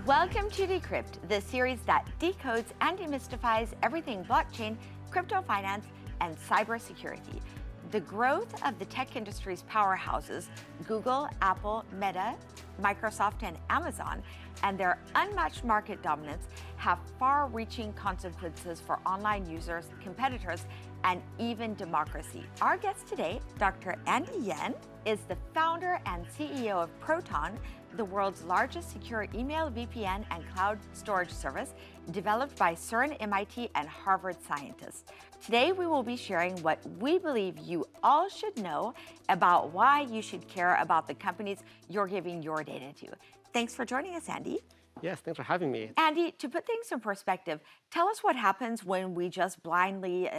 Welcome to Decrypt, the series that decodes and demystifies everything blockchain, crypto finance, and cybersecurity. The growth of the tech industry's powerhouses, Google, Apple, Meta, Microsoft, and Amazon, and their unmatched market dominance have far-reaching consequences for online users, competitors, and even democracy. Our guest today, Dr. Andy Yan, is the founder and CEO of Proton, the world's largest secure email, VPN, and cloud storage service, developed by CERN, MIT, and Harvard scientists. Today, we will be sharing what we believe you all should know about why you should care about the companies you're giving your data to. Thanks for joining us, Andy. Yes, thanks for having me. Andy, to put things in perspective, tell us what happens when we just blindly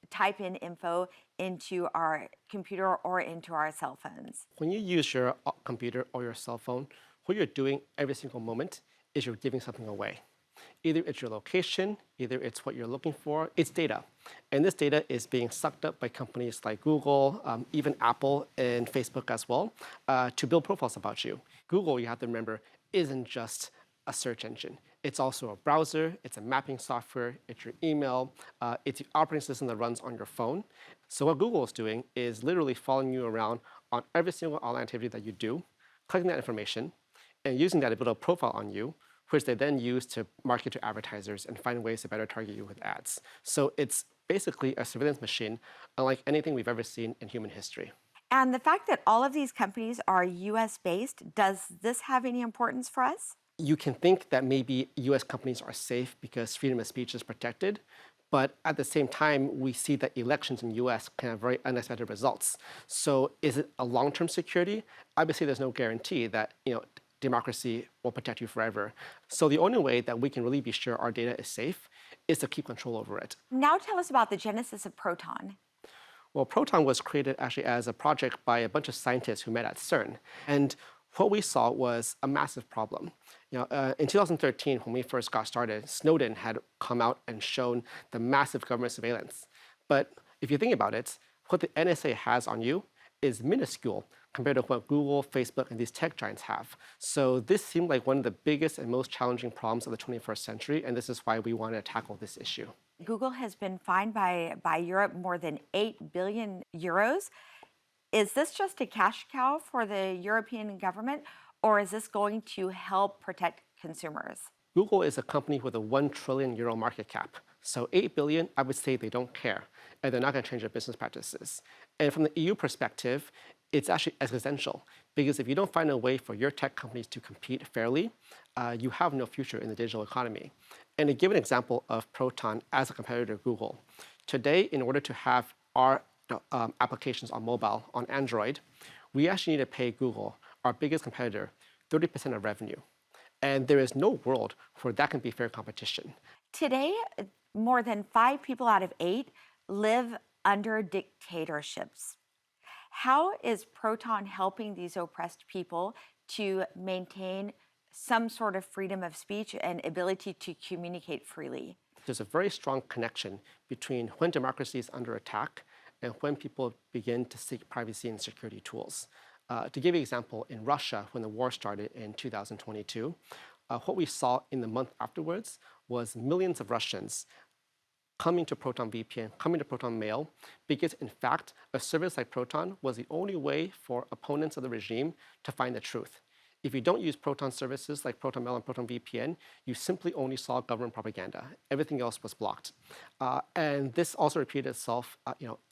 type in info into our computer or into our cell phones. When you use your computer or your cell phone, what you're doing every single moment is you're giving something away. Either it's your location, either it's what you're looking for, it's data. And this data is being sucked up by companies like Google, even Apple and Facebook as well, to build profiles about you. Google, you have to remember, isn't just a search engine. It's also a browser, it's a mapping software, it's your email, it's the operating system that runs on your phone. So what Google is doing is literally following you around on every single online activity that you do, collecting that information, and using that to build a profile on you, which they then use to market to advertisers and find ways to better target you with ads. So it's basically a surveillance machine unlike anything we've ever seen in human history. And the fact that all of these companies are US-based, does this have any importance for us? You can think that maybe US companies are safe because freedom of speech is protected, but at the same time, we see that elections in the US can have very unexpected results. So is it a long-term security? Obviously, there's no guarantee that democracy will protect you forever. So the only way that we can really be sure our data is safe is to keep control over it. Now tell us about the genesis of Proton. Well, Proton was created actually as a project by a bunch of scientists who met at CERN. And what we saw was a massive problem. In 2013, when we first got started, Snowden had come out and shown the massive government surveillance. But if you think about it, what the NSA has on you is minuscule compared to what Google, Facebook, and these tech giants have. So this seemed like one of the biggest and most challenging problems of the 21st century, and this is why we wanted to tackle this issue. Google has been fined by Europe more than 8 billion euros. Is this just a cash cow for the European government, or is this going to help protect consumers? Google is a company with a 1 trillion euro market cap. So 8 billion, I would say they don't care, and they're not going to change their business practices. And from the EU perspective, it's actually existential, because if you don't find a way for your tech companies to compete fairly, you have no future in the digital economy. And to give an example of Proton as a competitor to Google, today, in order to have our applications on mobile, on Android, we actually need to pay Google, our biggest competitor, 30% of revenue. And there is no world where that can be fair competition. Today, more than 5 people out of 8 live under dictatorships. How is Proton helping these oppressed people to maintain some sort of freedom of speech and ability to communicate freely? There's a very strong connection between when democracy is under attack and when people begin to seek privacy and security tools. To give you an example, in Russia, when the war started in 2022, what we saw in the month afterwards was millions of Russians coming to Proton VPN, coming to Proton Mail, because in fact, a service like Proton was the only way for opponents of the regime to find the truth. If you don't use Proton services like Proton Mail and Proton VPN, you simply only saw government propaganda. Everything else was blocked. And this also repeated itself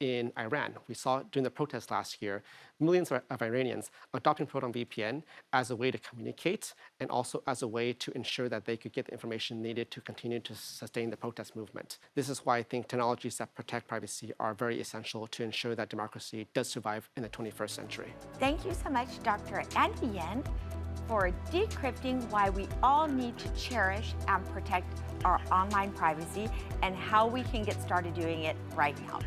in Iran. We saw during the protests last year, millions of Iranians adopting Proton VPN as a way to communicate and also as a way to ensure that they could get the information needed to continue to sustain the protest movement. This is why I think technologies that protect privacy are very essential to ensure that democracy does survive in the 21st century. Thank you so much, Dr. Andy Yan, for decrypting why we all need to cherish and protect our online privacy and how we can get started doing it right now.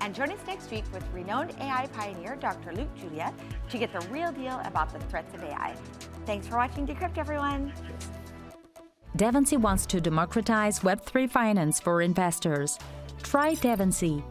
And join us next week with renowned AI pioneer, Dr. Luke Julia, to get the real deal about the threats of AI. Thanks for watching Decrypt, everyone. Devancy wants to democratize Web3 finance for investors. Try Devancy.